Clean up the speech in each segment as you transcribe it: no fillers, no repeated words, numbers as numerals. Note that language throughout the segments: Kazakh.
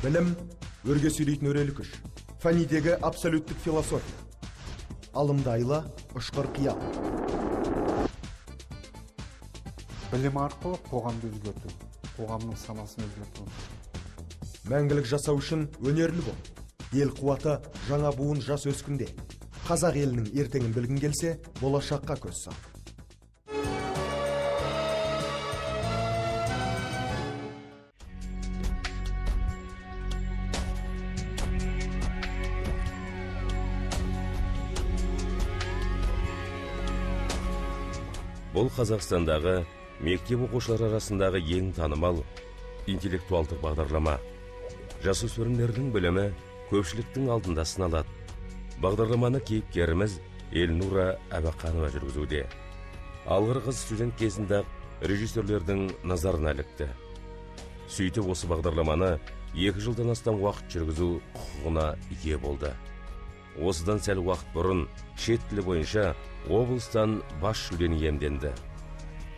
Білім өрге сөйлейтін өрелі күш. Фәнидегі абсолюттік философия. Алымдайлы ұшқыр қиял. Білім арқылы қоғамды өзгерту, қоғамның санасын өзгерту. Мәңгілік жасау үшін өнерлі бол. Ел қуаты жаңа буын жас өскінде. Қазақ елінің ертеңін білгін келсе, болашаққа көз сал. Бұл Қазақстандағы мектеп оқушылары арасындағы ең танымал интеллектуалдық бағдарлама. Жасөспірімдердің білімі көпшіліктің алдында сыналады. Бағдарламаны кейіпкеріміз Эльнура Әбақанова жүргізуде. Алғыр қыз студент кезінде режиссерлердің назарына ілікті. Сөйтіп осы бағдарламаны 2 жылдан астам уақыт жүргізу құқығына ие болды. Осыдан сәл уақыт бұрын шет тілі бойынша облыстан бас жүлдені иемденді.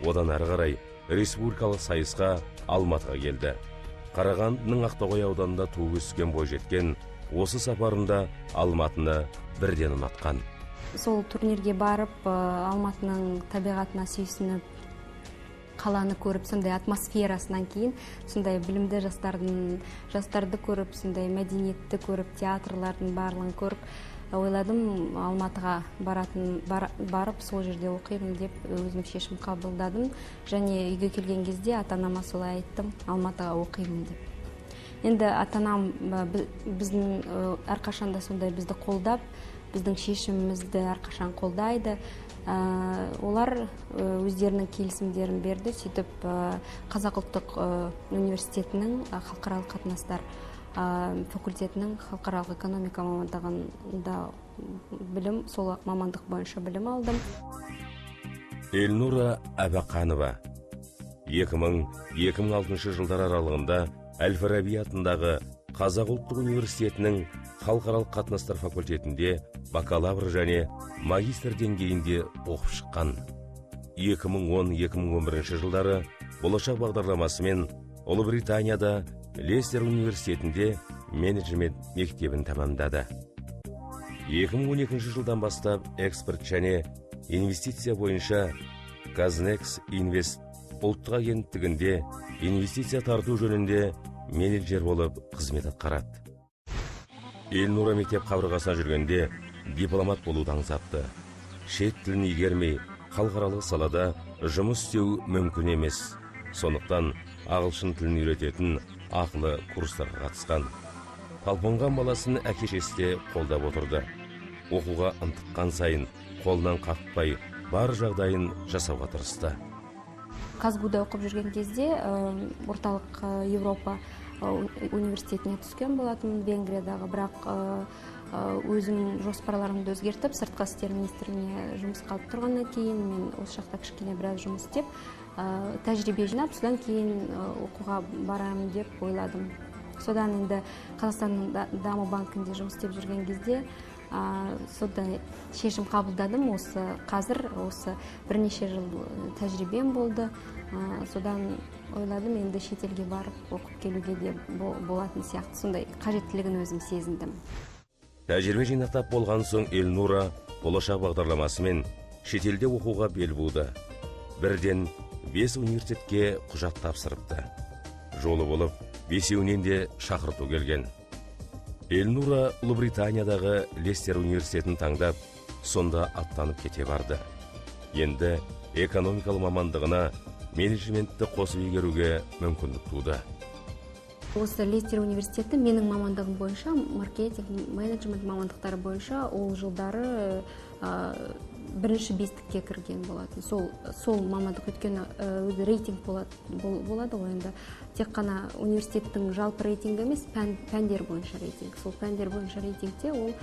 Одан әрі қарай республикалық сайысқа Алматыға келді. Қарағандының Ақтоғай ауданында туып өскен бойжеткен осы сапарында Алматыны бірден ұнатқан. Сол турнирге барып, Алматының табиғатына сүйсініп, қаланы көріп, сондай атмосферасынан кейін, сондай білімді жастарды көріп, сондай мәдениетті көріп, театрлардың барлығын көріп, ойладым, Алматыға барып, сол жерде оқимын деп өзім шешім қабылдадым. Және үйге келген кезде ата-анама солай айттым, Алматыға оқимын деп. Енді ата-анам біздің әрқашанда сондай бізді қолдап, біздің шешімімізді әрқашан қолдайды. Олар өздерінің келісімдерін берді. Сөйтіп Қазақ ұлттық университетінің халықаралық қатынастар факультетінің халықаралық экономика мамандығында сол мамандық бойынша білім алдым. Эльнура Әбақанова 2000-2006 жылдар аралығында Әл-Фараби атындағы Қазақ ұлттық университетінің халықаралық қатынастар факультетінде бакалавр және магистр деңгейінде оқып шыққан. 2010-2011 жылдары болашақ бағдарламасымен Ұлыбританияда Лестер университетінде менеджмент мектебін тәмамдады. 2012 жылдан бастап экспорт және инвестиция бойынша Казнекс Инвест ұлттық агенттігінде инвестиция тарту жөнінде менеджер болып қызмет атқарады. Эльнура мектеп қабырғасына жүргенде дипломат болуды аңсапты. Шет тілін игермей, халықаралық салада жұмыс істеу мүмкін емес. Сондықтан ағылшын тілін үйрететін ақылы курстарға қатысқан. Талпынған баласын әке-шешесі қолдап отырды. Оқуға ынтыққан сайын қолынан қақпай бар жағдайын жасауға тырысты. Казгуда оқып жүрген кезде орталық Европа университетіне түскен болатын Венгриядағы, бірақ өзім жоспарларымды өзгертіп, сыртқы істер министріне жұмысқа алып тұрғаннан кейін мен осы жақта кішкене біраз жұмыс істеп, тәжірибе жинап, содан кейін оқуға барамын деп ойладым. Содан енді Қазақстанның даму банкінде жұмыс істеп жүрген кезде сондай шешім қабылдадым. Қазір бірнеше жыл тәжірибем болды. Содан ойладым, енді шетелге барып оқып келуге де болатын сияқты, сондай қажеттілігін өзім сезіндім. Тәжірибе жинақтап болған соң Эльнура болашақ бағдарламасымен шетелде оқуға бел буды. Бірден 5 университетке құжат тапсырыпты. Жолы болып, 5-еуінен де шақырту келген. Эльнура Ұлыбританиядағы Лестер университетін таңдап, сонда аттанып кете барды. Енді экономикалық мамандығына менеджментті қосып игеруге мүмкіндік туды. Осы Лестер университеті менің мамандығым бойынша, маркетинг, менеджмент мамандықтары бойынша ол жылдары бірінші бестікке кірген болатын. Сол мамандық өйткені өзі рейтинг болады ғой, енді тек қана университеттің жалпы рейтингі емес, пәндер бойынша рейтинг. Сол пәндер бойынша рейтингте ол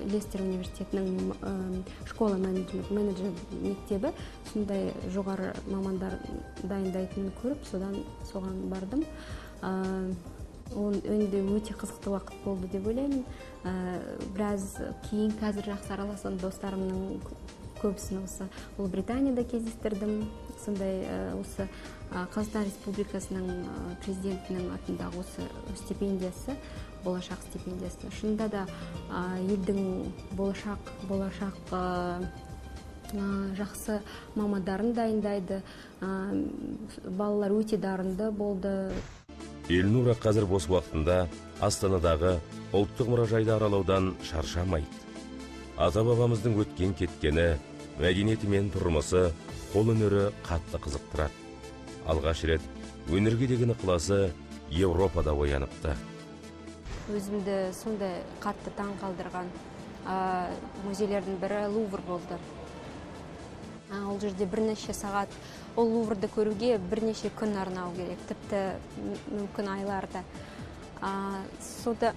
Лестер университетінің школа менеджер мектебі сондай жоғары мамандар дайындайтынын көріп, соған бардым. Ол önde өте қызықты уақыт болды деп ойлаймын. Біраз кейін қазір жақсы араласқан достарымның көбісін осы Ұлыбританияда кездестірдім. Сондай осы Қазақстан Республикасының президентінің атындағы осы стипендиясы, болашақ стипендиясы. Шынында да елдің болашақ жақсы мамандарын дайындайды. Балалар өте дарынды болды. Эльнура қазір бос уақытында Астанадағы ұлттық мұражайды аралаудан шаршамайды. Ата-бабамыздың өткен кеткені, мәдениеті мен тұрмысы, қол өнері қатты қызықтырады. Алғаш рет өнерге деген ықыласы Европада ояныпты. Өзімді сондай қатты таң қалдырған музейлердің бірі Лувр болды. Ол жерде бірнеше сағат, ол Луврды көруге бірнеше күн арнау керек, тіпті мүмкін айларда.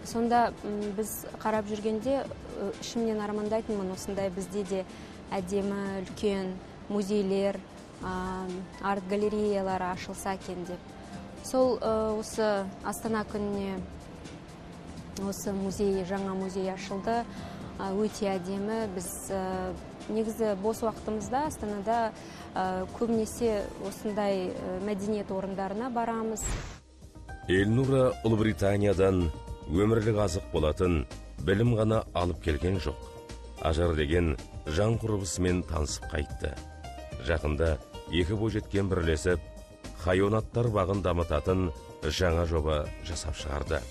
Сонда біз қарап жүргенде ішімнен армандайтынмын, осындай бізде де әдемі үлкен музейлер, арт-галереялар ашылса екен деп. Сол осы Астана күніне осы жаңа музей ашылды, өте әдемі. Біз негізі бос уақытымызда Астанада көбінесе осындай мәдениет орындарына барамыз. Эльнура Ұлыбританиядан өмірлік азық болатын білім ғана алып келген жоқ. Ажар деген жан құрбысымен танысып қайтты. Жақында екі бойжеткен бірлесіп, хайуанаттар бағын дамытатын жаңа жоба жасап шығарды.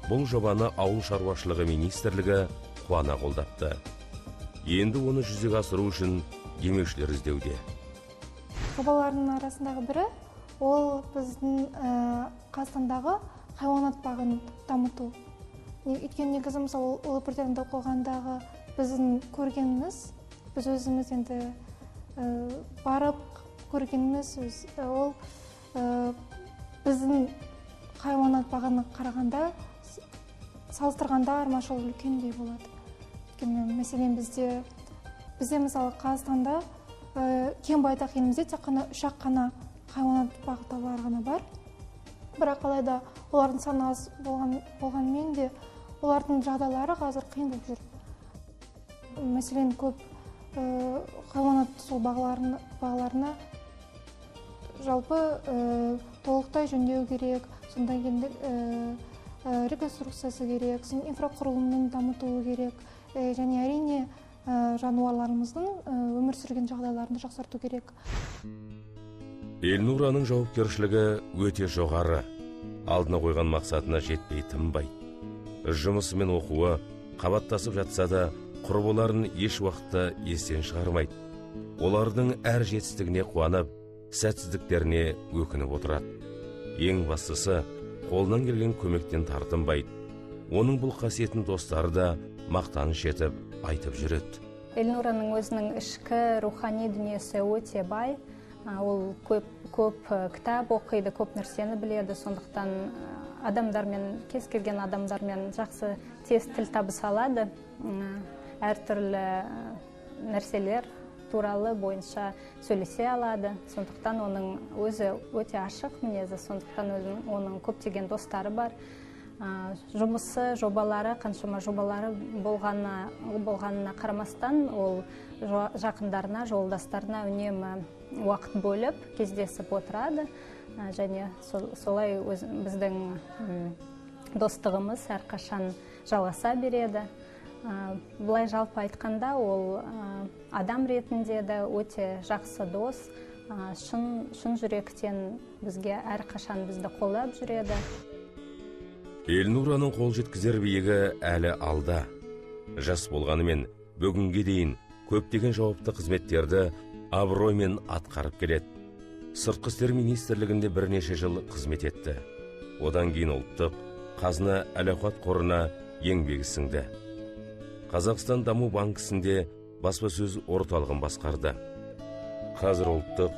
Бұл жобаны ауыл шаруашылығы министрлігі қуана қолдапты. Енді оны жүзеге асыру үшін демеушілер іздеуде. Жобалардың арасындағы бірі ол біздің Қазақстандағы хайуанат бағын дамыту. Өйткені негізі мысалы Ұлыбританияда оқығандағы біздің көргеніміз, біз өзіміз енді барып көргеніміз, ол біздің хайуанат бағына қарағанда салыстырғанда айырмашылығы үлкендей болады. Өйткені мәселен бізде мысалы Қазақстанда кен байтақ елімізде тек қана 3-ақ қана хайуанат бағыттаулар ғана бар. Бірақ алайда олардың саны аз болғанмен де олардың жағдайлары қазір қиын болып жүр. Мәселен көп хайуанат сол бағаларына жалпы толықтай жөндеу керек, сонда енді реконструкциясы керек, инфрақұрылымын дамытуы керек, және әрине жануарларымыздың өмір сүрген жағдайларын жақсарту керек. Эльнураның жауапкершілігі өте жоғары. Алдына қойған мақсатына жетпей тынбайды. Жұмысы мен оқуы қабаттасып жатса да, құрбыларын еш уақытта естен шығармайды. Олардың әр жетістігіне қуанып, сәтсіздіктеріне өкініп отырады. Ең бастысы, қолынан келген көмектен тартынбайды. Оның бұл қасиетін достары да мақтаныш етіп айтып жүреді. Эльнураның өзінің ішкі рухани дүниесі өте бай. Ол көп кітап оқиды, көп нәрсені біледі. Сондықтан адамдармен, кез келген адамдармен жақсы тез тіл табыса алады. Әртүрлі нәрселер туралы бойынша сөйлесе алады. Сондықтан оның өзі өте ашық мінезі, сондықтан оның көптеген достары бар. Жұмысы, жобалары, қаншама жобалары болғанына қарамастан, ол жақындарына, жолдастарына үнемі уақыт бөліп, кездесіп отырады. Және солай біздің достығымыз әрқашан жалғаса береді. Бұлай жалпы айтқанда, ол адам ретінде де өте жақсы дос, шын жүректен бізге әрқашан бізді қолдап жүреді. Эльнураның қол жеткізер биігі әлі алда. Жас болғанымен бүгінге дейін көптеген жауапты қызметтерді абыроймен атқарып келеді. Сыртқы істер министрлігінде бірнеше жыл қызмет етті. Одан кейін ұлттық қазына әл-ауқат қорына еңбегі сіңді. Қазақстан Даму банкісінде баспасөз орталығын басқарды. Қазір ұлттық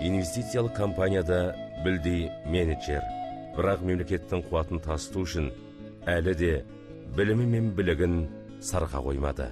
инвестициялық компанияда білдей менеджер. Бірақ мемлекеттің қуатын тасыту үшін әлі де білімі мен білігін сарға қоймады.